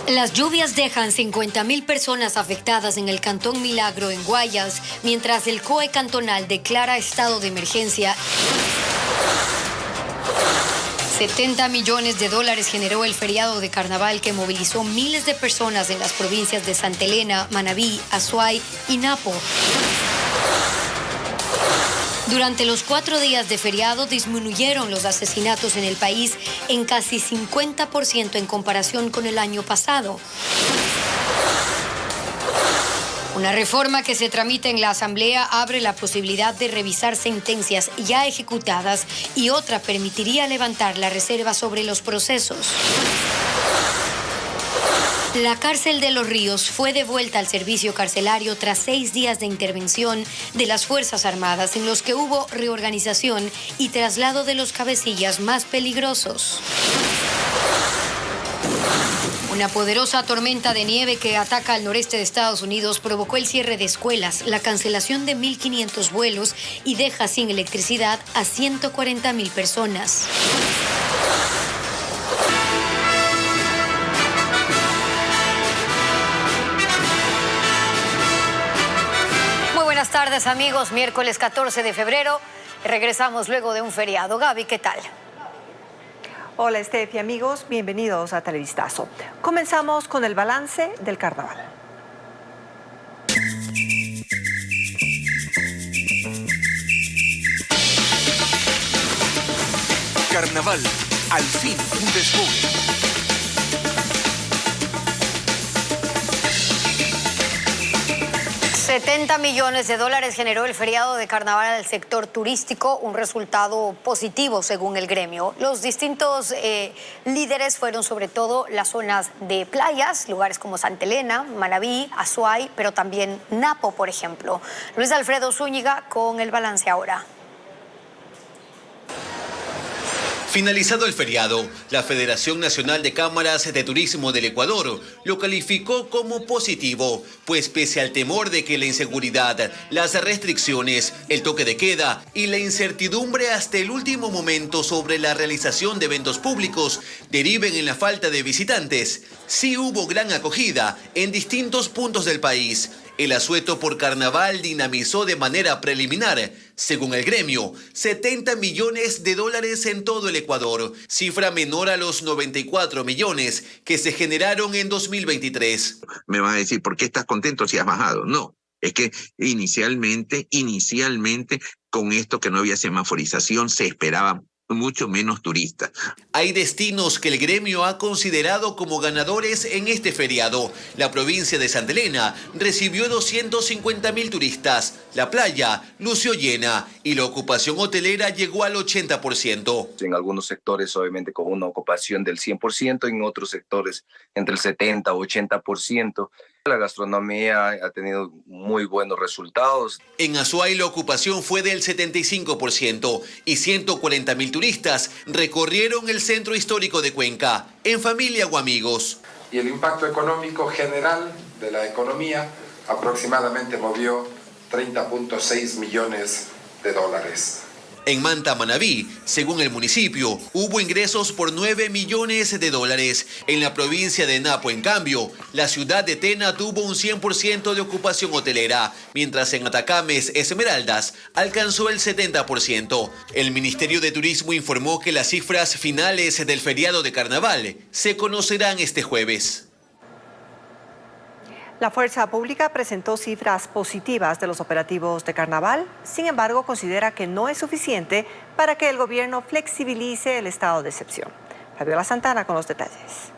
Las lluvias dejan 50.000 personas afectadas en el Cantón Milagro, en Guayas, mientras el COE cantonal declara estado de emergencia. 70 millones de dólares generó el feriado de carnaval que movilizó miles de personas en las provincias de Santa Elena, Manabí, Azuay y Napo. Durante los 4 días de feriado disminuyeron los asesinatos en el país en casi 50% en comparación con el año pasado. Una reforma que se tramita en la Asamblea abre la posibilidad de revisar sentencias ya ejecutadas y otra permitiría levantar la reserva sobre los procesos. La cárcel de Los Ríos fue devuelta al servicio carcelario tras 6 días de intervención de las Fuerzas Armadas en los que hubo reorganización y traslado de los cabecillas más peligrosos. Una poderosa tormenta de nieve que ataca al noreste de Estados Unidos provocó el cierre de escuelas, la cancelación de 1.500 vuelos y deja sin electricidad a 140.000 personas. Buenas tardes, amigos. Miércoles 14 de febrero. Regresamos luego de un feriado. Gaby, ¿qué tal? Hola, Steph y amigos. Bienvenidos a Televistazo. Comenzamos con el balance del carnaval. Carnaval, al fin un desfogue. 70 millones de dólares generó el feriado de carnaval al sector turístico, un resultado positivo según el gremio. Los distintos líderes fueron sobre todo las zonas de playas, lugares como Santa Elena, Manabí, Azuay, pero también Napo, por ejemplo. Luis Alfredo Zúñiga con el balance ahora. Finalizado el feriado, la Federación Nacional de Cámaras de Turismo del Ecuador lo calificó como positivo, pues pese al temor de que la inseguridad, las restricciones, el toque de queda y la incertidumbre hasta el último momento sobre la realización de eventos públicos deriven en la falta de visitantes, sí hubo gran acogida en distintos puntos del país. El asueto por carnaval dinamizó de manera preliminar, según el gremio, 70 millones de dólares en todo el Ecuador, cifra menor a los 94 millones que se generaron en 2023. Me vas a decir, ¿por qué estás contento si has bajado? No, es que inicialmente, con esto que no había semaforización, se esperaba mucho menos turistas. Hay destinos que el gremio ha considerado como ganadores en este feriado. La provincia de Santa Elena recibió 250.000 turistas. La playa lució llena y la ocupación hotelera llegó al 80%. En algunos sectores, obviamente, con una ocupación del 100%, en otros sectores entre el 70 o 80%. La gastronomía ha tenido muy buenos resultados. En Azuay la ocupación fue del 75% y 140.000 turistas recorrieron el centro histórico de Cuenca, en familia o amigos. Y el impacto económico general de la economía aproximadamente movió 30.6 millones de dólares. En Manta, Manabí, según el municipio, hubo ingresos por 9 millones de dólares. En la provincia de Napo, en cambio, la ciudad de Tena tuvo un 100% de ocupación hotelera, mientras en Atacames, Esmeraldas, alcanzó el 70%. El Ministerio de Turismo informó que las cifras finales del feriado de carnaval se conocerán este jueves. La Fuerza Pública presentó cifras positivas de los operativos de carnaval, sin embargo considera que no es suficiente para que el gobierno flexibilice el estado de excepción. Fabiola Santana con los detalles.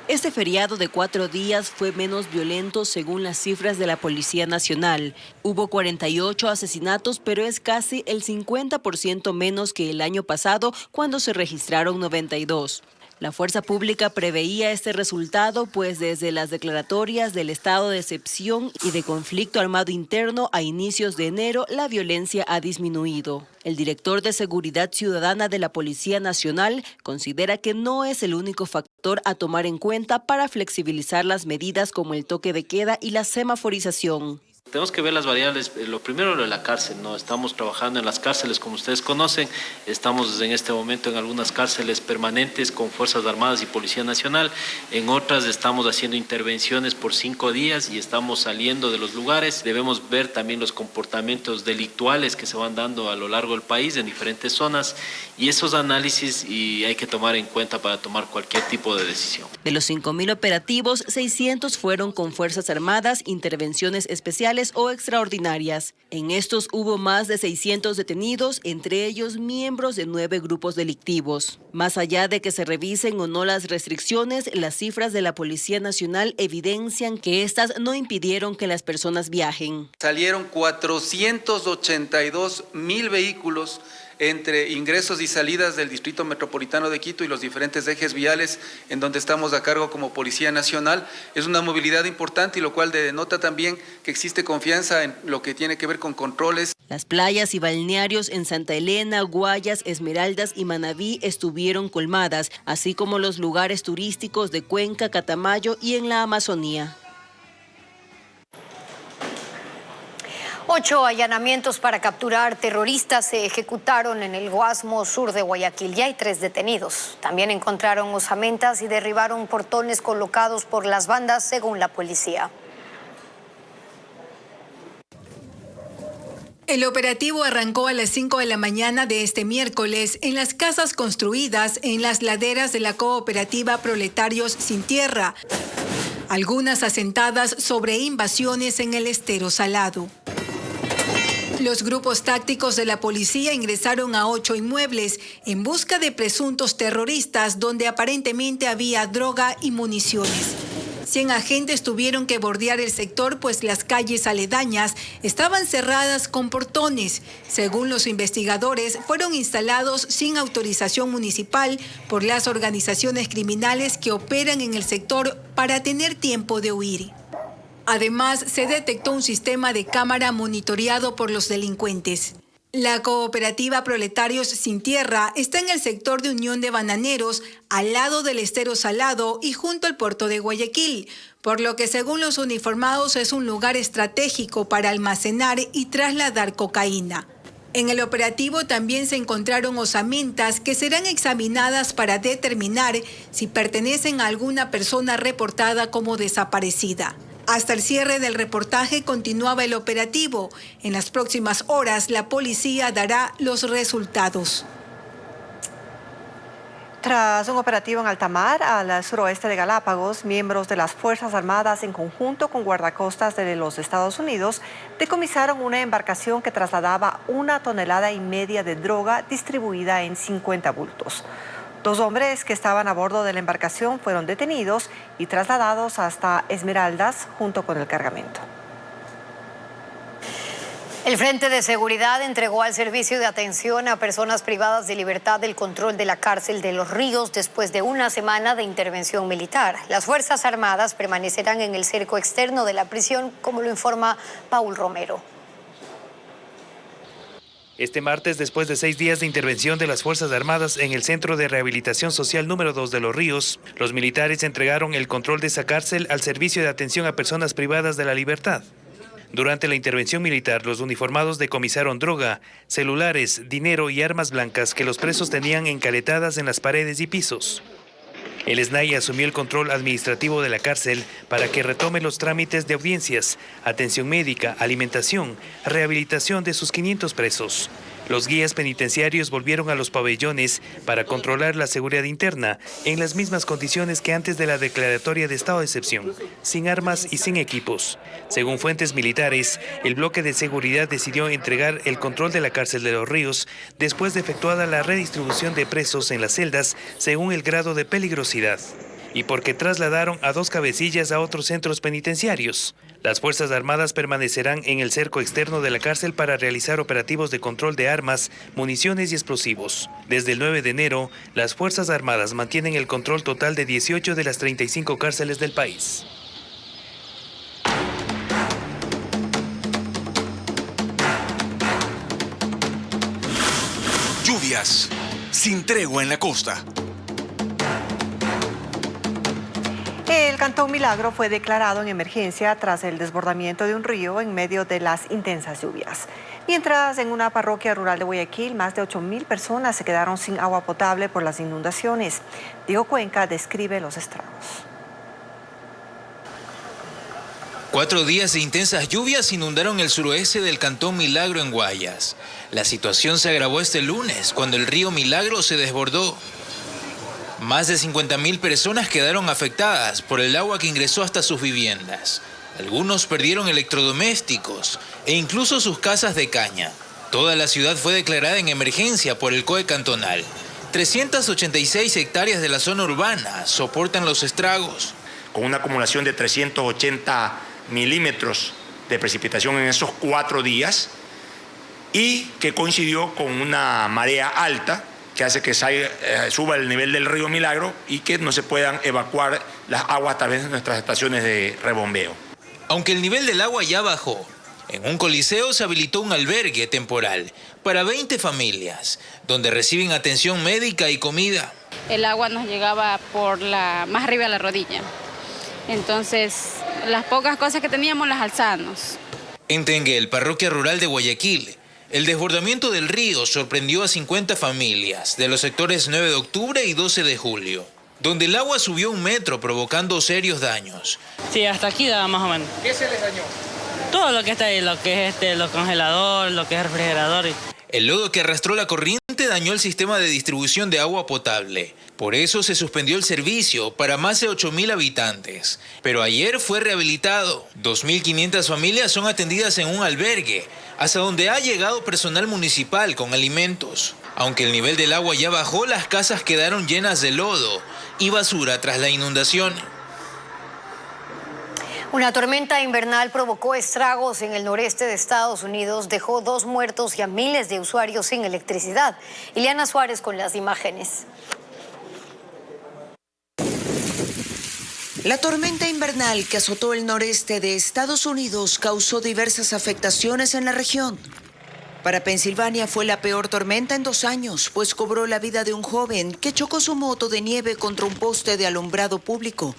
Este feriado de 4 días fue menos violento según las cifras de la Policía Nacional. Hubo 48 asesinatos, pero es casi el 50% menos que el año pasado, cuando se registraron 92. La Fuerza Pública preveía este resultado, pues desde las declaratorias del estado de excepción y de conflicto armado interno a inicios de enero, la violencia ha disminuido. El director de Seguridad Ciudadana de la Policía Nacional considera que no es el único factor a tomar en cuenta para flexibilizar las medidas como el toque de queda y la semaforización. Tenemos que ver las variables, lo primero lo de la cárcel, ¿no? Estamos trabajando en las cárceles, como ustedes conocen, estamos en este momento en algunas cárceles permanentes con Fuerzas Armadas y Policía Nacional, en otras estamos haciendo intervenciones por 5 días y estamos saliendo de los lugares. Debemos ver también los comportamientos delictuales que se van dando a lo largo del país en diferentes zonas y esos análisis y hay que tomar en cuenta para tomar cualquier tipo de decisión. De los 5.000 operativos, 600 fueron con Fuerzas Armadas, intervenciones especiales o extraordinarias. En estos hubo más de 600 detenidos, entre ellos miembros de 9 grupos delictivos. Más allá de que se revisen o no las restricciones, las cifras de la Policía Nacional evidencian que estas no impidieron que las personas viajen. Salieron 482.000 vehículos entre ingresos y salidas del Distrito Metropolitano de Quito y los diferentes ejes viales en donde estamos a cargo como Policía Nacional. Es una movilidad importante y lo cual denota también que existe confianza en lo que tiene que ver con controles. Las playas y balnearios en Santa Elena, Guayas, Esmeraldas y Manabí estuvieron colmadas, así como los lugares turísticos de Cuenca, Catamayo y en la Amazonía. 8 allanamientos para capturar terroristas se ejecutaron en el Guasmo Sur de Guayaquil. Ya hay 3 detenidos. También encontraron osamentas y derribaron portones colocados por las bandas, según la policía. El operativo arrancó a las 5 de la mañana de este miércoles en las casas construidas en las laderas de la cooperativa Proletarios Sin Tierra, algunas asentadas sobre invasiones en el Estero Salado. Los grupos tácticos de la policía ingresaron a 8 inmuebles en busca de presuntos terroristas donde aparentemente había droga y municiones. 100 agentes tuvieron que bordear el sector pues las calles aledañas estaban cerradas con portones. Según los investigadores, fueron instalados sin autorización municipal por las organizaciones criminales que operan en el sector para tener tiempo de huir. Además, se detectó un sistema de cámara monitoreado por los delincuentes. La cooperativa Proletarios Sin Tierra está en el sector de Unión de Bananeros, al lado del Estero Salado y junto al puerto de Guayaquil, por lo que según los uniformados es un lugar estratégico para almacenar y trasladar cocaína. En el operativo también se encontraron osamentas que serán examinadas para determinar si pertenecen a alguna persona reportada como desaparecida. Hasta el cierre del reportaje continuaba el operativo. En las próximas horas, la policía dará los resultados. Tras un operativo en alta mar al suroeste de Galápagos, miembros de las Fuerzas Armadas en conjunto con guardacostas de los Estados Unidos decomisaron una embarcación que trasladaba 1,5 toneladas de droga distribuida en 50 bultos. 2 hombres que estaban a bordo de la embarcación fueron detenidos y trasladados hasta Esmeraldas junto con el cargamento. El Frente de Seguridad entregó al Servicio de Atención a Personas Privadas de Libertad el control de la cárcel de Los Ríos después de una semana de intervención militar. Las Fuerzas Armadas permanecerán en el cerco externo de la prisión, como lo informa Paul Romero. Este martes, después de 6 días de intervención de las Fuerzas Armadas en el Centro de Rehabilitación Social número 2 de Los Ríos, los militares entregaron el control de esa cárcel al Servicio de Atención a Personas Privadas de la Libertad. Durante la intervención militar, los uniformados decomisaron droga, celulares, dinero y armas blancas que los presos tenían encaletadas en las paredes y pisos. El SNAI asumió el control administrativo de la cárcel para que retome los trámites de audiencias, atención médica, alimentación, rehabilitación de sus 500 presos. Los guías penitenciarios volvieron a los pabellones para controlar la seguridad interna en las mismas condiciones que antes de la declaratoria de estado de excepción, sin armas y sin equipos. Según fuentes militares, el bloque de seguridad decidió entregar el control de la cárcel de Los Ríos después de efectuada la redistribución de presos en las celdas según el grado de peligrosidad, y porque trasladaron a 2 cabecillas a otros centros penitenciarios. Las Fuerzas Armadas permanecerán en el cerco externo de la cárcel para realizar operativos de control de armas, municiones y explosivos. Desde el 9 de enero, las Fuerzas Armadas mantienen el control total de 18 de las 35 cárceles del país. Lluvias sin tregua en la costa. El Cantón Milagro fue declarado en emergencia tras el desbordamiento de un río en medio de las intensas lluvias. Mientras en una parroquia rural de Guayaquil, más de 8.000 personas se quedaron sin agua potable por las inundaciones. Diego Cuenca describe los estragos. 4 días de intensas lluvias inundaron el suroeste del Cantón Milagro en Guayas. La situación se agravó este lunes cuando el río Milagro se desbordó. Más de 50.000 personas quedaron afectadas por el agua que ingresó hasta sus viviendas. Algunos perdieron electrodomésticos e incluso sus casas de caña. Toda la ciudad fue declarada en emergencia por el COE cantonal. 386 hectáreas de la zona urbana soportan los estragos. Con una acumulación de 380 milímetros de precipitación en esos 4 días y que coincidió con una marea alta que hace que suba el nivel del río Milagro y que no se puedan evacuar las aguas a través de nuestras estaciones de rebombeo. Aunque el nivel del agua ya bajó, en un coliseo se habilitó un albergue temporal para 20 familias, donde reciben atención médica y comida. El agua nos llegaba más arriba de la rodilla. Entonces, las pocas cosas que teníamos las alzábamos. En Tenguel, parroquia rural de Guayaquil, el desbordamiento del río sorprendió a 50 familias de los sectores 9 de octubre y 12 de julio, donde el agua subió 1 metro provocando serios daños. Sí, hasta aquí daba más o menos. ¿Qué se les dañó? Todo lo que está ahí, lo que es los congeladores, lo que es refrigerador. El lodo que arrastró la corriente dañó el sistema de distribución de agua potable. Por eso se suspendió el servicio para más de 8.000 habitantes. Pero ayer fue rehabilitado. 2.500 familias son atendidas en un albergue, hasta donde ha llegado personal municipal con alimentos. Aunque el nivel del agua ya bajó, las casas quedaron llenas de lodo y basura tras la inundación. Una tormenta invernal provocó estragos en el noreste de Estados Unidos, dejó 2 muertos y a miles de usuarios sin electricidad. Ileana Suárez con las imágenes. La tormenta invernal que azotó el noreste de Estados Unidos causó diversas afectaciones en la región. Para Pensilvania fue la peor tormenta en 2 años, pues cobró la vida de un joven que chocó su moto de nieve contra un poste de alumbrado público.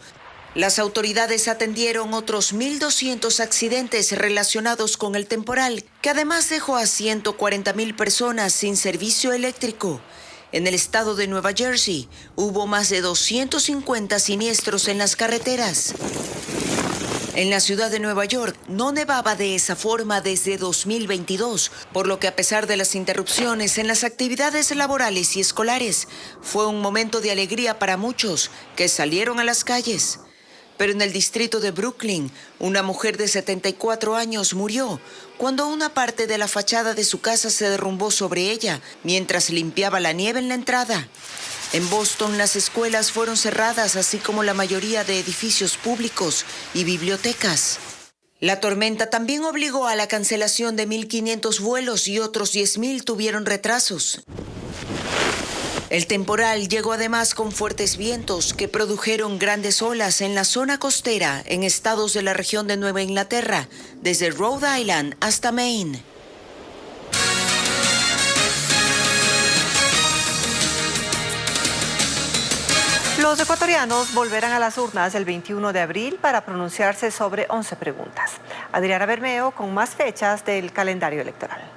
Las autoridades atendieron otros 1.200 accidentes relacionados con el temporal, que además dejó a 140.000 personas sin servicio eléctrico. En el estado de Nueva Jersey hubo más de 250 siniestros en las carreteras. En la ciudad de Nueva York no nevaba de esa forma desde 2022, por lo que a pesar de las interrupciones en las actividades laborales y escolares, fue un momento de alegría para muchos que salieron a las calles. Pero en el distrito de Brooklyn, una mujer de 74 años murió cuando una parte de la fachada de su casa se derrumbó sobre ella mientras limpiaba la nieve en la entrada. En Boston, las escuelas fueron cerradas, así como la mayoría de edificios públicos y bibliotecas. La tormenta también obligó a la cancelación de 1.500 vuelos y otros 10.000 tuvieron retrasos. El temporal llegó además con fuertes vientos que produjeron grandes olas en la zona costera en estados de la región de Nueva Inglaterra, desde Rhode Island hasta Maine. Los ecuatorianos volverán a las urnas el 21 de abril para pronunciarse sobre 11 preguntas. Adriana Bermeo con más fechas del calendario electoral.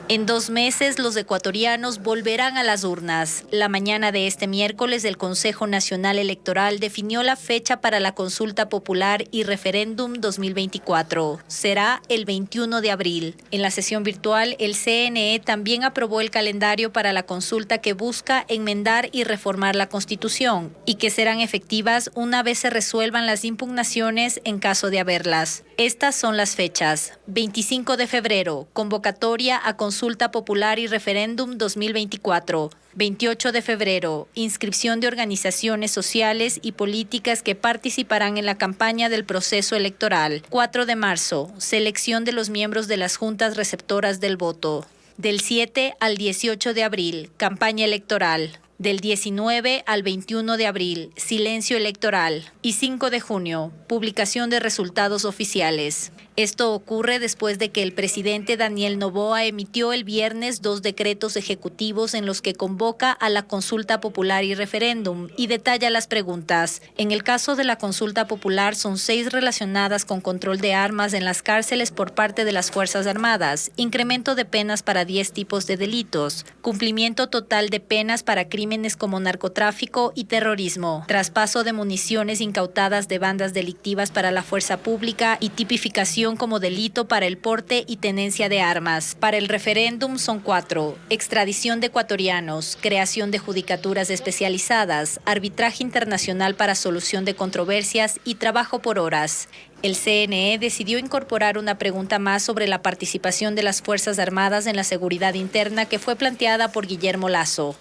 En 2 meses, los ecuatorianos volverán a las urnas. La mañana de este miércoles, el Consejo Nacional Electoral definió la fecha para la consulta popular y referéndum 2024. Será el 21 de abril. En la sesión virtual, el CNE también aprobó el calendario para la consulta que busca enmendar y reformar la Constitución y que serán efectivas una vez se resuelvan las impugnaciones en caso de haberlas. Estas son las fechas. 25 de febrero, convocatoria a consulta popular y referéndum 2024. 28 de febrero, inscripción de organizaciones sociales y políticas que participarán en la campaña del proceso electoral. 4 de marzo, selección de los miembros de las juntas receptoras del voto. Del 7 al 18 de abril, campaña electoral. Del 19 al 21 de abril, silencio electoral. Y 5 de junio, publicación de resultados oficiales. Esto ocurre después de que el presidente Daniel Noboa emitió el viernes 2 decretos ejecutivos en los que convoca a la consulta popular y referéndum y detalla las preguntas. En el caso de la consulta popular son 6 relacionadas con control de armas en las cárceles por parte de las Fuerzas Armadas, incremento de penas para 10 tipos de delitos, cumplimiento total de penas para crímenes como narcotráfico y terrorismo, traspaso de municiones incautadas de bandas delictivas para la fuerza pública y tipificación como delito para el porte y tenencia de armas. Para el referéndum son 4: extradición de ecuatorianos, creación de judicaturas especializadas, arbitraje internacional para solución de controversias y trabajo por horas. El CNE decidió incorporar una pregunta más sobre la participación de las Fuerzas Armadas en la seguridad interna que fue planteada por Guillermo Lasso.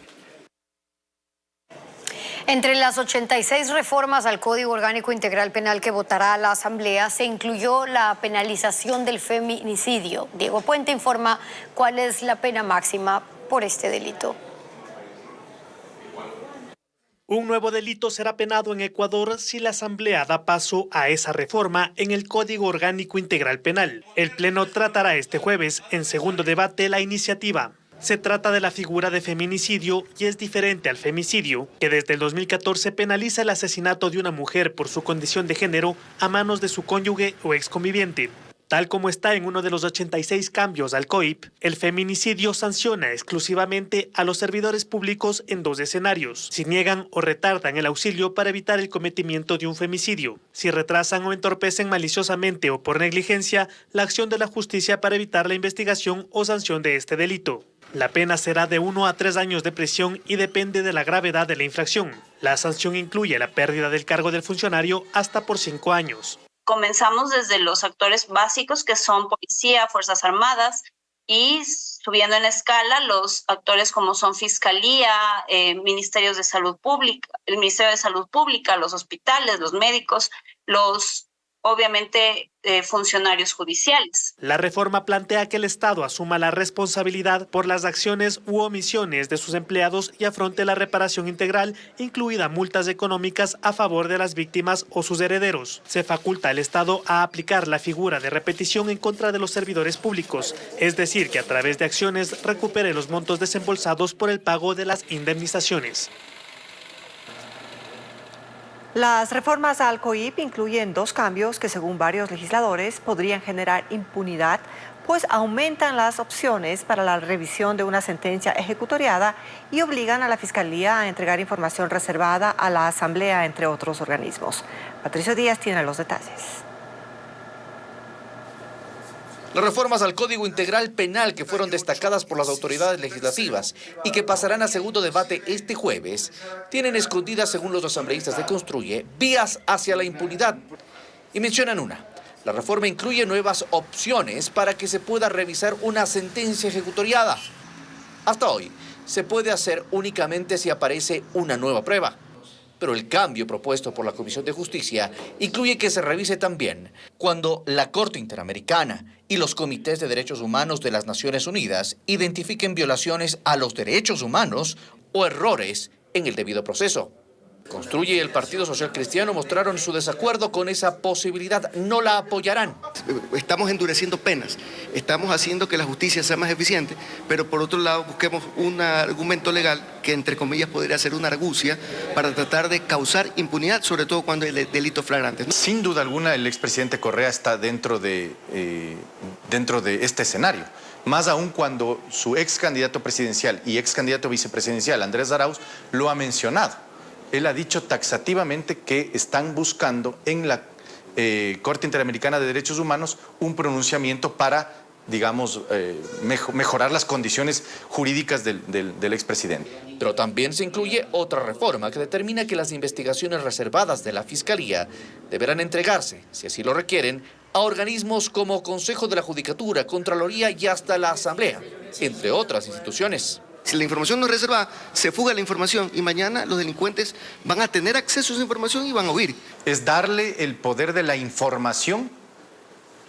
Entre las 86 reformas al Código Orgánico Integral Penal que votará la Asamblea, se incluyó la penalización del feminicidio. Diego Puente informa cuál es la pena máxima por este delito. Un nuevo delito será penado en Ecuador si la Asamblea da paso a esa reforma en el Código Orgánico Integral Penal. El Pleno tratará este jueves, en segundo debate, la iniciativa. Se trata de la figura de feminicidio y es diferente al femicidio, que desde el 2014 penaliza el asesinato de una mujer por su condición de género a manos de su cónyuge o exconviviente. Tal como está en uno de los 86 cambios al COIP, el feminicidio sanciona exclusivamente a los servidores públicos en 2 escenarios: si niegan o retardan el auxilio para evitar el cometimiento de un femicidio, si retrasan o entorpecen maliciosamente o por negligencia la acción de la justicia para evitar la investigación o sanción de este delito. La pena será de 1 a 3 años de prisión y depende de la gravedad de la infracción. La sanción incluye la pérdida del cargo del funcionario hasta por 5 años. Comenzamos desde los actores básicos que son policía, Fuerzas Armadas, y subiendo en escala los actores como son Fiscalía, Ministerios de Salud Pública, el Ministerio de Salud Pública, los hospitales, los médicos, obviamente funcionarios judiciales. La reforma plantea que el Estado asuma la responsabilidad por las acciones u omisiones de sus empleados y afronte la reparación integral, incluida multas económicas a favor de las víctimas o sus herederos. Se faculta al Estado a aplicar la figura de repetición en contra de los servidores públicos, es decir, que a través de acciones recupere los montos desembolsados por el pago de las indemnizaciones. Las reformas al COIP incluyen 2 cambios que, según varios legisladores, podrían generar impunidad, pues aumentan las opciones para la revisión de una sentencia ejecutoriada y obligan a la Fiscalía a entregar información reservada a la Asamblea, entre otros organismos. Patricio Díaz tiene los detalles. Las reformas al Código Integral Penal que fueron destacadas por las autoridades legislativas y que pasarán a segundo debate este jueves, tienen escondidas, según los asambleístas de Construye, vías hacia la impunidad. Y mencionan una. La reforma incluye nuevas opciones para que se pueda revisar una sentencia ejecutoriada. Hasta hoy, se puede hacer únicamente si aparece una nueva prueba. Pero el cambio propuesto por la Comisión de Justicia incluye que se revise también cuando la Corte Interamericana y los comités de derechos humanos de las Naciones Unidas identifiquen violaciones a los derechos humanos o errores en el debido proceso. Construye y el Partido Social Cristiano mostraron su desacuerdo con esa posibilidad, no la apoyarán. Estamos endureciendo penas, estamos haciendo que la justicia sea más eficiente, pero por otro lado busquemos un argumento legal que entre comillas podría ser una argucia para tratar de causar impunidad, sobre todo cuando hay delitos flagrantes. Sin duda alguna el expresidente Correa está dentro de este escenario. Más aún cuando su ex candidato presidencial y ex candidato vicepresidencial, Andrés Arauz, lo ha mencionado. Él ha dicho taxativamente que están buscando en la Corte Interamericana de Derechos Humanos un pronunciamiento para, digamos, mejorar las condiciones jurídicas del expresidente. Pero también se incluye otra reforma que determina que las investigaciones reservadas de la Fiscalía deberán entregarse, si así lo requieren, a organismos como Consejo de la Judicatura, Contraloría y hasta la Asamblea, entre otras instituciones. Si la información no es reservada, se fuga la información y mañana los delincuentes van a tener acceso a esa información y van a huir. Es darle el poder de la información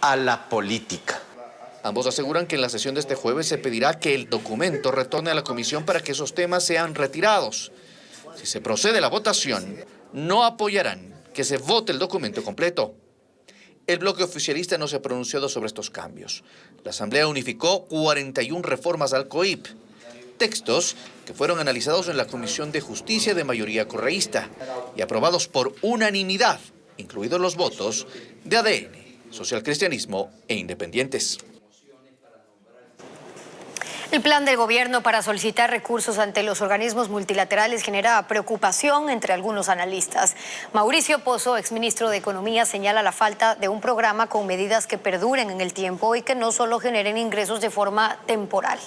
a la política. Ambos aseguran que en la sesión de este jueves se pedirá que el documento retorne a la comisión para que esos temas sean retirados. Si se procede a la votación, no apoyarán que se vote el documento completo. El bloque oficialista no se ha pronunciado sobre estos cambios. La Asamblea unificó 41 reformas al COIP, textos que fueron analizados en la Comisión de Justicia de mayoría correísta y aprobados por unanimidad, incluidos los votos de ADN, Socialcristianismo e Independientes. El plan del gobierno para solicitar recursos ante los organismos multilaterales genera preocupación entre algunos analistas. Mauricio Pozo, exministro de Economía, señala la falta de un programa con medidas que perduren en el tiempo y que no solo generen ingresos de forma temporal.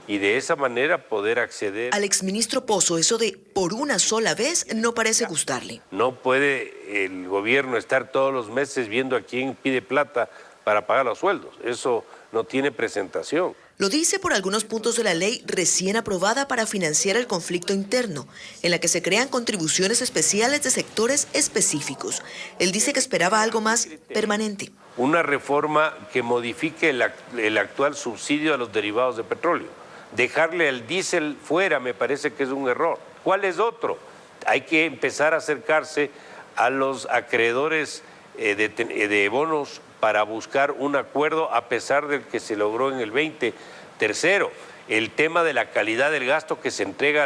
Y de esa manera poder acceder. Al exministro Pozo, eso de por una sola vez no parece gustarle. No puede el gobierno estar todos los meses viendo a quién pide plata para pagar los sueldos. Eso no tiene presentación. Lo dice por algunos puntos de la ley recién aprobada para financiar el conflicto interno, en la que se crean contribuciones especiales de sectores específicos. Él dice que esperaba algo más permanente. Una reforma que modifique el actual subsidio a los derivados de petróleo. Dejarle el diésel fuera me parece que es un error. ¿Cuál es otro? Hay que empezar a acercarse a los acreedores de bonos para buscar un acuerdo a pesar del que se logró en el 20. Tercero, el tema de la calidad del gasto que se entrega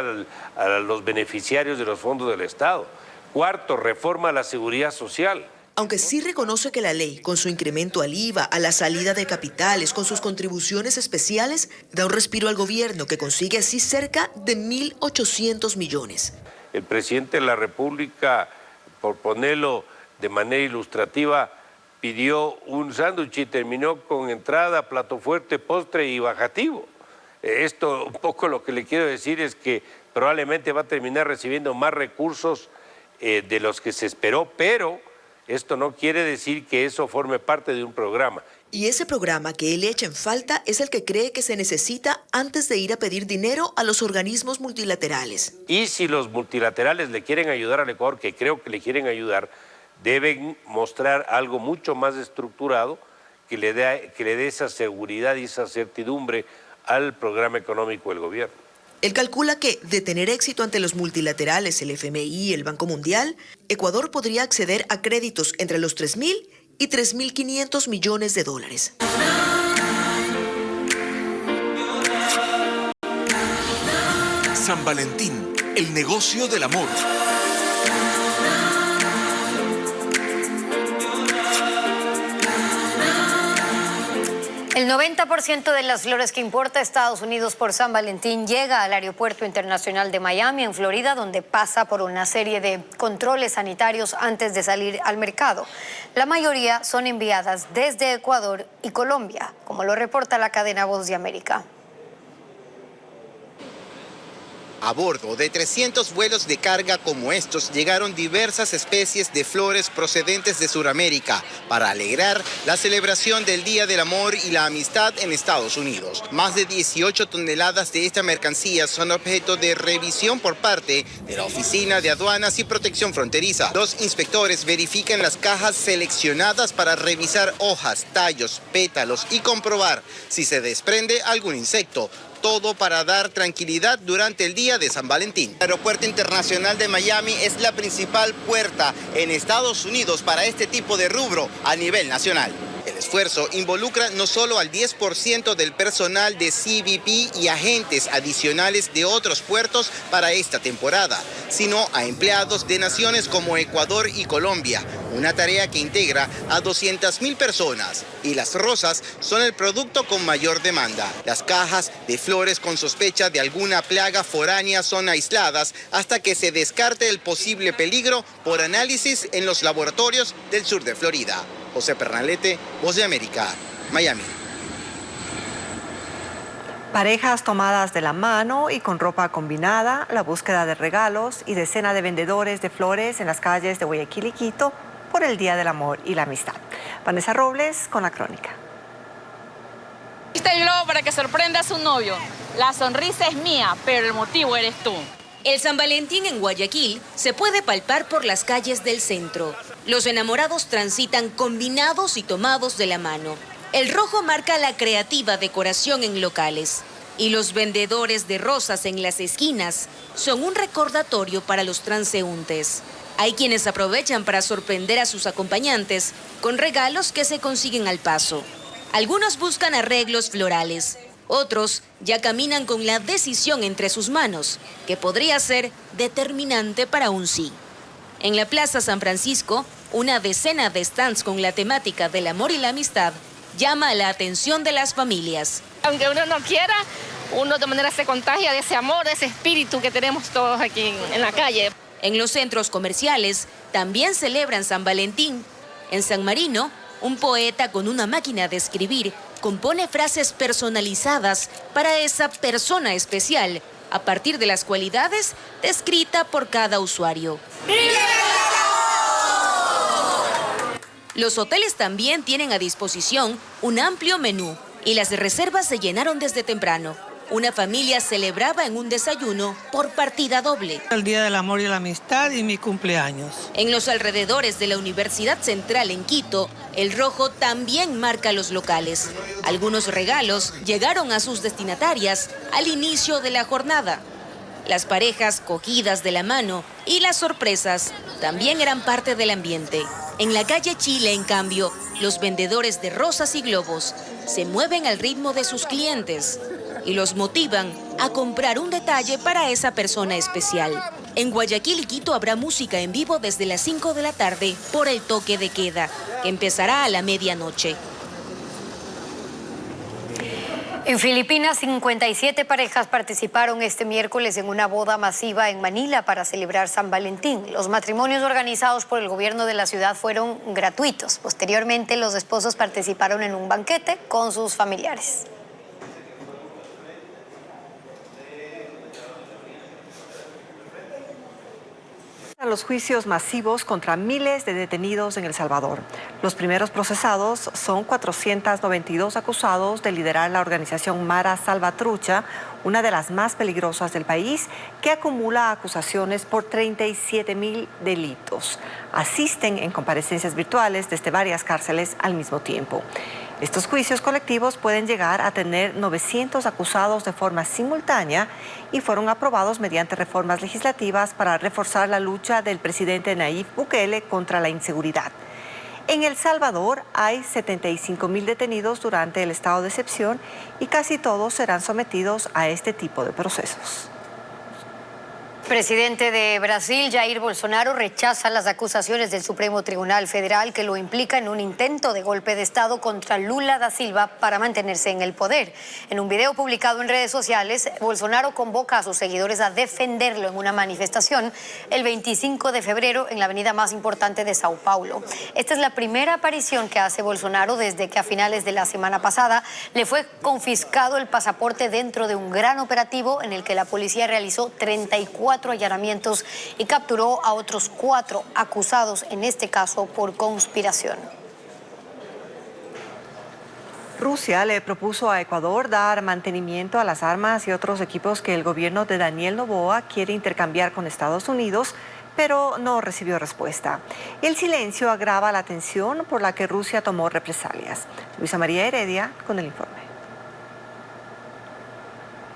a los beneficiarios de los fondos del Estado. Cuarto, reforma a la seguridad social. Aunque sí reconoce que la ley, con su incremento al IVA, a la salida de capitales, con sus contribuciones especiales, da un respiro al gobierno que consigue así cerca de 1.800 millones. El presidente de la República, por ponerlo de manera ilustrativa, pidió un sándwich y terminó con entrada, plato fuerte, postre y bajativo. Esto, un poco lo que le quiero decir es que probablemente va a terminar recibiendo más recursos de los que se esperó, pero esto no quiere decir que eso forme parte de un programa. Y ese programa que él echa en falta es el que cree que se necesita antes de ir a pedir dinero a los organismos multilaterales. Y si los multilaterales le quieren ayudar al Ecuador, que creo que le quieren ayudar, deben mostrar algo mucho más estructurado que le dé esa seguridad y esa certidumbre al programa económico del gobierno. Él calcula que, de tener éxito ante los multilaterales, el FMI y el Banco Mundial, Ecuador podría acceder a créditos entre los 3.000 y 3.500 millones de dólares. San Valentín, el negocio del amor. El 90% de las flores que importa Estados Unidos por San Valentín llega al Aeropuerto Internacional de Miami, en Florida, donde pasa por una serie de controles sanitarios antes de salir al mercado. La mayoría son enviadas desde Ecuador y Colombia, como lo reporta la cadena Voz de América. A bordo de 300 vuelos de carga como estos llegaron diversas especies de flores procedentes de Sudamérica para alegrar la celebración del Día del Amor y la Amistad en Estados Unidos. Más de 18 toneladas de esta mercancía son objeto de revisión por parte de la Oficina de Aduanas y Protección Fronteriza. Los inspectores verifican las cajas seleccionadas para revisar hojas, tallos, pétalos y comprobar si se desprende algún insecto. Todo para dar tranquilidad durante el día de San Valentín. El Aeropuerto Internacional de Miami es la principal puerta en Estados Unidos para este tipo de rubro a nivel nacional. El esfuerzo involucra no solo al 10% del personal de CBP y agentes adicionales de otros puertos para esta temporada, sino a empleados de naciones como Ecuador y Colombia, una tarea que integra a 200.000 personas. Y las rosas son el producto con mayor demanda. Las cajas de flores con sospecha de alguna plaga foránea son aisladas hasta que se descarte el posible peligro por análisis en los laboratorios del sur de Florida. José Pernalete, Voz de América, Miami. Parejas tomadas de la mano y con ropa combinada, la búsqueda de regalos y decenas de vendedores de flores en las calles de Guayaquil y Quito por el Día del Amor y la Amistad. Vanessa Robles con la crónica. Este globo para que sorprenda a su novio. La sonrisa es mía, pero el motivo eres tú. El San Valentín en Guayaquil se puede palpar por las calles del centro. Los enamorados transitan combinados y tomados de la mano. El rojo marca la creativa decoración en locales. Y los vendedores de rosas en las esquinas son un recordatorio para los transeúntes. Hay quienes aprovechan para sorprender a sus acompañantes con regalos que se consiguen al paso. Algunos buscan arreglos florales, otros ya caminan con la decisión entre sus manos, que podría ser determinante para un sí. En la Plaza San Francisco, una decena de stands con la temática del amor y la amistad llama la atención de las familias. Aunque uno no quiera, uno de manera se contagia de ese amor, de ese espíritu que tenemos todos aquí en la calle. En los centros comerciales también celebran San Valentín. En San Marino, un poeta con una máquina de escribir compone frases personalizadas para esa persona especial, a partir de las cualidades descritas por cada usuario. Los hoteles también tienen a disposición un amplio menú y las reservas se llenaron desde temprano. Una familia celebraba en un desayuno por partida doble. El Día del Amor y la Amistad y mi cumpleaños. En los alrededores de la Universidad Central en Quito, el rojo también marca los locales. Algunos regalos llegaron a sus destinatarias al inicio de la jornada. Las parejas cogidas de la mano y las sorpresas también eran parte del ambiente. En la calle Chile, en cambio, los vendedores de rosas y globos se mueven al ritmo de sus clientes y los motivan a comprar un detalle para esa persona especial. En Guayaquil y Quito habrá música en vivo desde las 5 de la tarde por el toque de queda, que empezará a la medianoche. En Filipinas, 57 parejas participaron este miércoles en una boda masiva en Manila para celebrar San Valentín. Los matrimonios organizados por el gobierno de la ciudad fueron gratuitos. Posteriormente, los esposos participaron en un banquete con sus familiares. Los juicios masivos contra miles de detenidos en El Salvador. Los primeros procesados son 492 acusados de liderar la organización Mara Salvatrucha, una de las más peligrosas del país, que acumula acusaciones por 37,000 delitos. Asisten en comparecencias virtuales desde varias cárceles al mismo tiempo. Estos juicios colectivos pueden llegar a tener 900 acusados de forma simultánea y fueron aprobados mediante reformas legislativas para reforzar la lucha del presidente Nayib Bukele contra la inseguridad. En El Salvador hay 75,000 detenidos durante el estado de excepción y casi todos serán sometidos a este tipo de procesos. El presidente de Brasil, Jair Bolsonaro, rechaza las acusaciones del Supremo Tribunal Federal que lo implica en un intento de golpe de Estado contra Lula da Silva para mantenerse en el poder. En un video publicado en redes sociales, Bolsonaro convoca a sus seguidores a defenderlo en una manifestación el 25 de febrero en la avenida más importante de Sao Paulo. Esta es la primera aparición que hace Bolsonaro desde que a finales de la semana pasada le fue confiscado el pasaporte dentro de un gran operativo en el que la policía realizó 34 allanamientos y capturó a otros 4 acusados, en este caso por conspiración. Rusia le propuso a Ecuador dar mantenimiento a las armas y otros equipos que el gobierno de Daniel Noboa quiere intercambiar con Estados Unidos, pero no recibió respuesta. El silencio agrava la tensión por la que Rusia tomó represalias. Luisa María Heredia con el informe.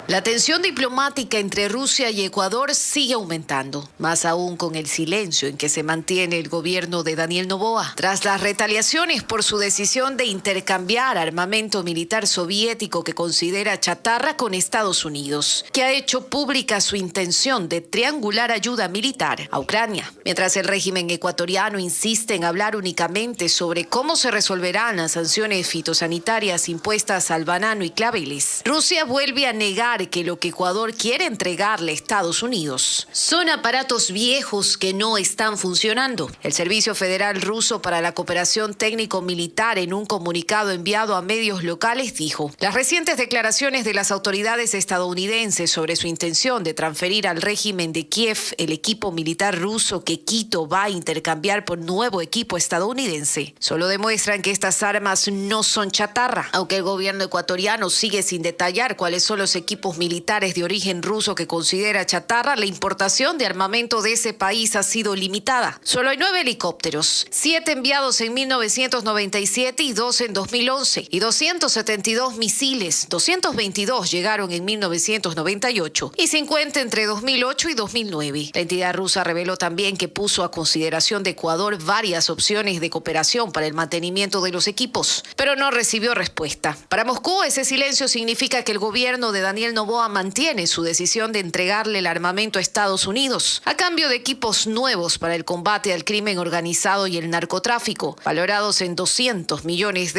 La tensión diplomática entre Rusia y Ecuador sigue aumentando, más aún con el silencio en que se mantiene el gobierno de Daniel Noboa, tras las retaliaciones por su decisión de intercambiar armamento militar soviético que considera chatarra con Estados Unidos, que ha hecho pública su intención de triangular ayuda militar a Ucrania, mientras el régimen ecuatoriano insiste en hablar únicamente sobre cómo se resolverán las sanciones fitosanitarias impuestas al banano y claveles. Rusia vuelve a negar que lo que Ecuador quiere entregarle a Estados Unidos son aparatos viejos que no están funcionando. El Servicio Federal Ruso para la Cooperación Técnico-Militar, en un comunicado enviado a medios locales, dijo: las recientes declaraciones de las autoridades estadounidenses sobre su intención de transferir al régimen de Kiev el equipo militar ruso que Quito va a intercambiar por nuevo equipo estadounidense solo demuestran que estas armas no son chatarra, aunque el gobierno ecuatoriano sigue sin detallar cuáles son los equipos equipos militares de origen ruso que considera chatarra, la importación de armamento de ese país ha sido limitada. Solo hay 9 helicópteros, 7 enviados en 1997 y 2 en 2011, y 272 misiles, 222 llegaron en 1998 y 50 entre 2008 y 2009. La entidad rusa reveló también que puso a consideración de Ecuador varias opciones de cooperación para el mantenimiento de los equipos, pero no recibió respuesta. Para Moscú, ese silencio significa que el gobierno de Daniel Noboa mantiene su decisión de entregarle el armamento a Estados Unidos a cambio de equipos nuevos para el combate al crimen organizado y el narcotráfico, valorados en $200 millones,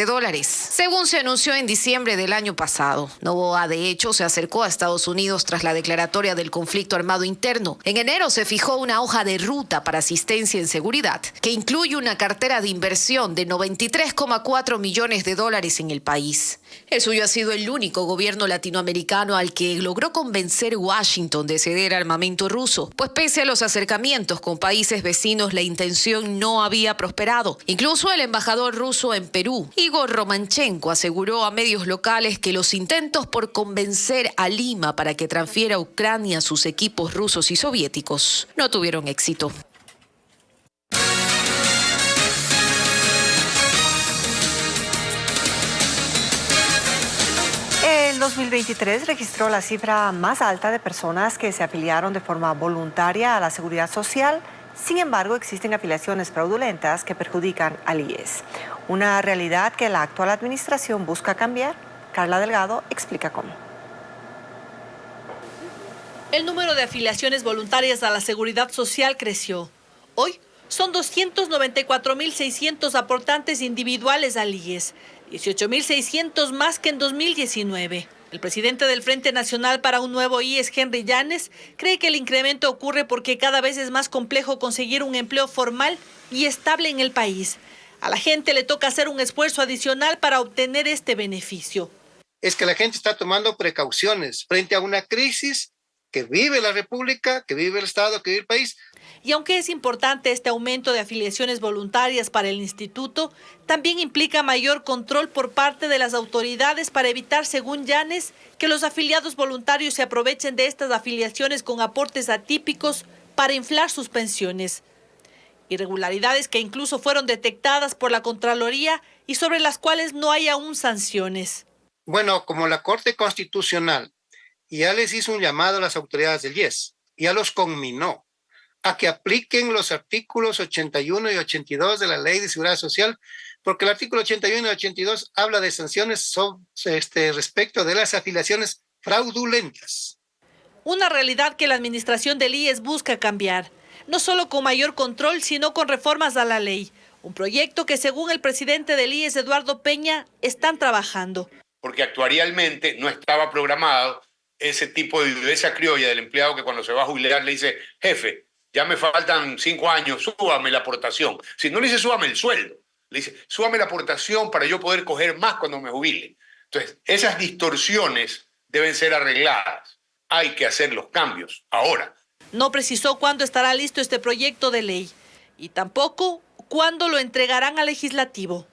según se anunció en diciembre del año pasado. Noboa, de hecho, se acercó a Estados Unidos tras la declaratoria del conflicto armado interno. En enero se fijó una hoja de ruta para asistencia en seguridad, que incluye una cartera de inversión de $93,4 millones en el país. El suyo ha sido el único gobierno latinoamericano al que logró convencer Washington de ceder armamento ruso, pues pese a los acercamientos con países vecinos, la intención no había prosperado. Incluso el embajador ruso en Perú, Igor Romanchenko, aseguró a medios locales que los intentos por convencer a Lima para que transfiera a Ucrania sus equipos rusos y soviéticos no tuvieron éxito. El 2023 registró la cifra más alta de personas que se afiliaron de forma voluntaria a la Seguridad Social. Sin embargo, existen afiliaciones fraudulentas que perjudican al IES. Una realidad que la actual administración busca cambiar. Carla Delgado explica cómo. El número de afiliaciones voluntarias a la Seguridad Social creció. Hoy son 294.600 aportantes individuales al IES, 18.600 más que en 2019. El presidente del Frente Nacional para un Nuevo IES, Henry Llanes, cree que el incremento ocurre porque cada vez es más complejo conseguir un empleo formal y estable en el país. A la gente le toca hacer un esfuerzo adicional para obtener este beneficio. Es que la gente está tomando precauciones frente a una crisis que vive la República, que vive el Estado, que vive el país. Y aunque es importante este aumento de afiliaciones voluntarias para el instituto, también implica mayor control por parte de las autoridades para evitar, según Llanes, que los afiliados voluntarios se aprovechen de estas afiliaciones con aportes atípicos para inflar sus pensiones. Irregularidades que incluso fueron detectadas por la Contraloría y sobre las cuales no hay aún sanciones. Bueno, como la Corte Constitucional ya les hizo un llamado a las autoridades del IES, ya los conminó a que apliquen los artículos 81 y 82 de la Ley de Seguridad Social, porque el artículo 81 y 82 habla de sanciones respecto de las afiliaciones fraudulentas. Una realidad que la administración del IES busca cambiar, no solo con mayor control, sino con reformas a la ley. Un proyecto que, según el presidente del IES, Eduardo Peña, están trabajando. Porque actuarialmente no estaba programado ese tipo de viudeza criolla del empleado que cuando se va a jubilar le dice, jefe, ya me faltan 5 años, súbame la aportación. Si no le dice súbame el sueldo, le dice súbame la aportación para yo poder coger más cuando me jubile. Entonces, esas distorsiones deben ser arregladas. Hay que hacer los cambios ahora. No precisó cuándo estará listo este proyecto de ley y tampoco cuándo lo entregarán al legislativo.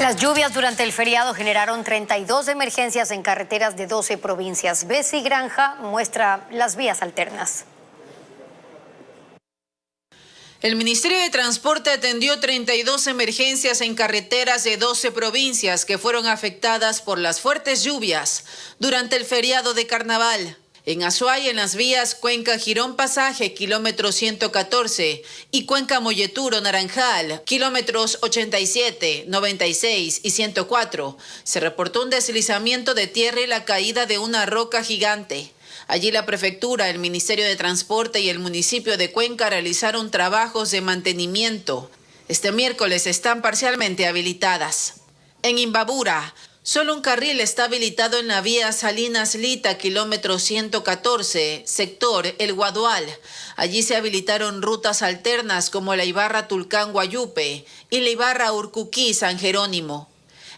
Las lluvias durante el feriado generaron 32 emergencias en carreteras de 12 provincias. Bessie Granja muestra las vías alternas. El Ministerio de Transporte atendió 32 emergencias en carreteras de 12 provincias que fueron afectadas por las fuertes lluvias durante el feriado de Carnaval. En Azuay, en las vías Cuenca-Girón Pasaje, kilómetro 114, y Cuenca-Molleturo-Naranjal, kilómetros 87, 96 y 104, se reportó un deslizamiento de tierra y la caída de una roca gigante. Allí la prefectura, el Ministerio de Transporte y el municipio de Cuenca realizaron trabajos de mantenimiento. Este miércoles están parcialmente habilitadas. En Imbabura, solo un carril está habilitado en la vía Salinas-Lita, kilómetro 114, sector El Guadual. Allí se habilitaron rutas alternas como la Ibarra-Tulcán-Guayupe y la Ibarra-Urcuquí-San Jerónimo.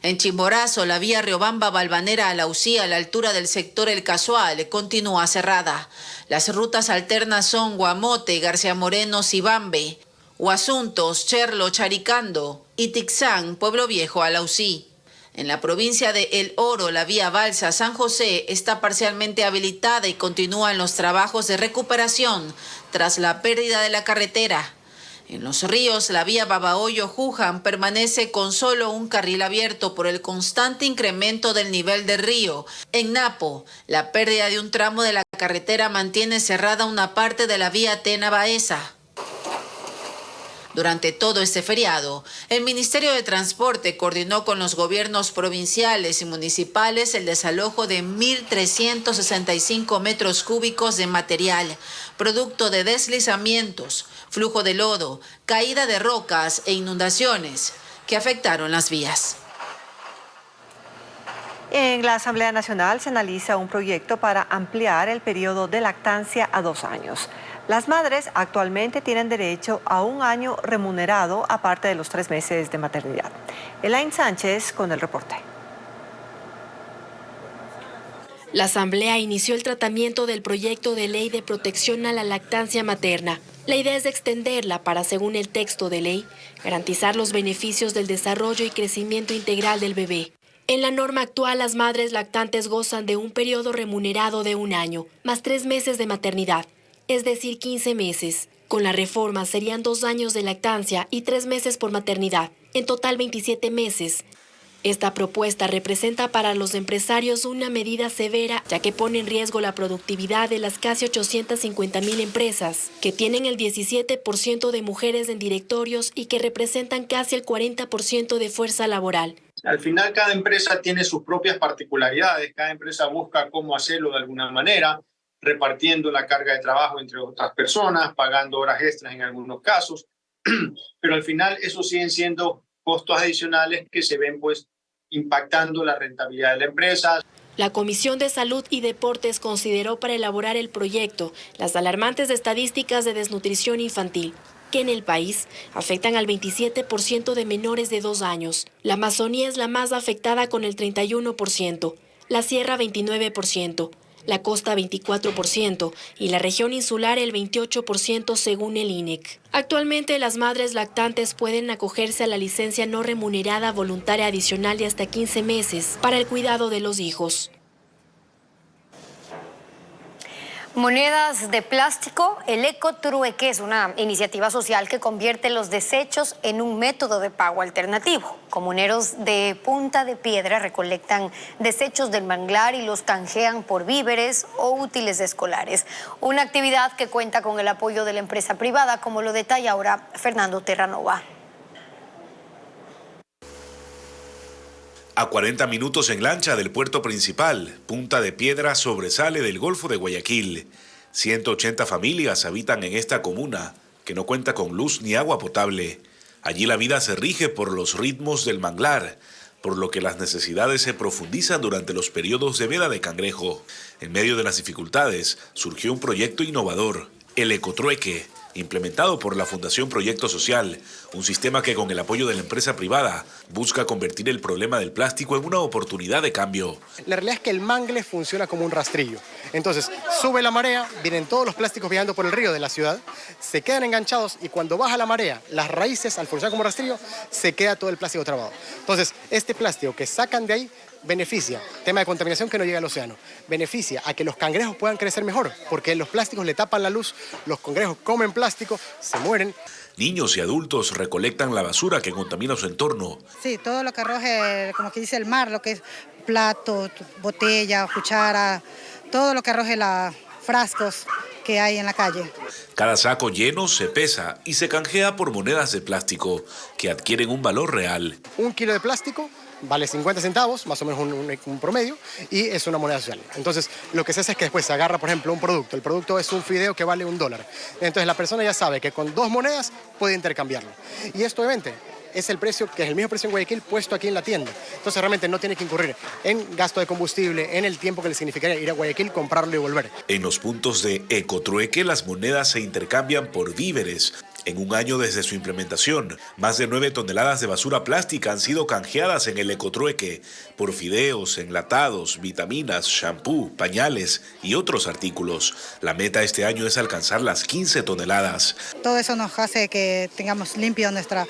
En Chimborazo, la vía Riobamba-Balvanera a la Ucía, a la altura del sector El Casual, continúa cerrada. Las rutas alternas son Guamote, García Moreno, Cibambe, Huasuntos, Cherlo, Charicando y Tixán, Pueblo Viejo, Alausí. En la provincia de El Oro, la vía Balsa-San José está parcialmente habilitada y continúan los trabajos de recuperación tras la pérdida de la carretera. En Los Ríos, la vía Babahoyo-Juján permanece con solo un carril abierto por el constante incremento del nivel del río. En Napo, la pérdida de un tramo de la carretera mantiene cerrada una parte de la vía Tena-Baeza. Durante todo este feriado, el Ministerio de Transporte coordinó con los gobiernos provinciales y municipales el desalojo de 1.365 metros cúbicos de material, producto de deslizamientos, flujo de lodo, caída de rocas e inundaciones que afectaron las vías. En la Asamblea Nacional se analiza un proyecto para ampliar el periodo de lactancia a 2 años. Las madres actualmente tienen derecho a 1 año remunerado aparte de los 3 meses de maternidad. Elaine Sánchez con el reporte. La Asamblea inició el tratamiento del proyecto de ley de protección a la lactancia materna. La idea es extenderla para, según el texto de ley, garantizar los beneficios del desarrollo y crecimiento integral del bebé. En la norma actual, las madres lactantes gozan de un periodo remunerado de 1 año, más 3 meses de maternidad, es decir, 15 meses. Con la reforma serían 2 años de lactancia y 3 meses por maternidad, en total 27 meses. Esta propuesta representa para los empresarios una medida severa, ya que pone en riesgo la productividad de las casi 850,000 empresas, que tienen el 17% de mujeres en directorios y que representan casi el 40% de fuerza laboral. Al final, cada empresa tiene sus propias particularidades, cada empresa busca cómo hacerlo de alguna manera, repartiendo la carga de trabajo entre otras personas, pagando horas extras en algunos casos, pero al final eso siguen siendo costos adicionales que se ven pues impactando la rentabilidad de la empresa. La Comisión de Salud y Deportes consideró para elaborar el proyecto las alarmantes estadísticas de desnutrición infantil, que en el país afectan al 27% de menores de 2 años. La Amazonía es la más afectada con el 31%, la Sierra 29%. La costa 24% y la región insular el 28% según el INEC. Actualmente las madres lactantes pueden acogerse a la licencia no remunerada voluntaria adicional de hasta 15 meses para el cuidado de los hijos. Monedas de plástico, el ecotrueque es una iniciativa social que convierte los desechos en un método de pago alternativo. Comuneros de Punta de Piedra recolectan desechos del manglar y los canjean por víveres o útiles escolares. Una actividad que cuenta con el apoyo de la empresa privada, como lo detalla ahora Fernando Terranova. A 40 minutos en lancha del puerto principal, Punta de Piedra sobresale del Golfo de Guayaquil. 180 familias habitan en esta comuna, que no cuenta con luz ni agua potable. Allí la vida se rige por los ritmos del manglar, por lo que las necesidades se profundizan durante los periodos de veda de cangrejo. En medio de las dificultades, surgió un proyecto innovador, el ecotrueque, implementado por la Fundación Proyecto Social, un sistema que con el apoyo de la empresa privada busca convertir el problema del plástico en una oportunidad de cambio. La realidad es que el mangle funciona como un rastrillo. Entonces, sube la marea, vienen todos los plásticos viajando por el río de la ciudad, se quedan enganchados y cuando baja la marea, las raíces, al funcionar como rastrillo, se queda todo el plástico trabado. Entonces, este plástico que sacan de ahí beneficia, tema de contaminación que no llega al océano, beneficia a que los cangrejos puedan crecer mejor, porque los plásticos le tapan la luz, los cangrejos comen plástico, se mueren. Niños y adultos recolectan la basura que contamina su entorno. Sí, todo lo que arroje, como que dice el mar, lo que es plato, botella, cuchara, todo lo que arroje frascos que hay en la calle. Cada saco lleno se pesa y se canjea por monedas de plástico que adquieren un valor real. 1 kilo de plástico vale 50 centavos, más o menos un promedio, y es una moneda social. Entonces, lo que se hace es que después se agarra, por ejemplo, un producto. El producto es un fideo que vale $1. Entonces, la persona ya sabe que con 2 monedas puede intercambiarlo. Y esto, obviamente, es el precio, que es el mismo precio en Guayaquil, puesto aquí en la tienda. Entonces, realmente no tiene que incurrir en gasto de combustible, en el tiempo que le significaría ir a Guayaquil, comprarlo y volver. En los puntos de ecotrueque, las monedas se intercambian por víveres. En un año desde su implementación, más de 9 toneladas de basura plástica han sido canjeadas en el ecotrueque por fideos, enlatados, vitaminas, shampoo, pañales y otros artículos. La meta este año es alcanzar las 15 toneladas. Todo eso nos hace que tengamos limpio nuestra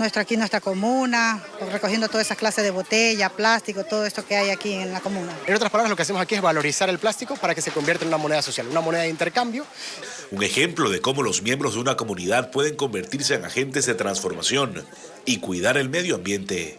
nuestra comuna, recogiendo todas esas clases de botella, plástico, todo esto que hay aquí en la comuna. En otras palabras, lo que hacemos aquí es valorizar el plástico para que se convierta en una moneda social, una moneda de intercambio. Un ejemplo de cómo los miembros de una comunidad pueden convertirse en agentes de transformación y cuidar el medio ambiente.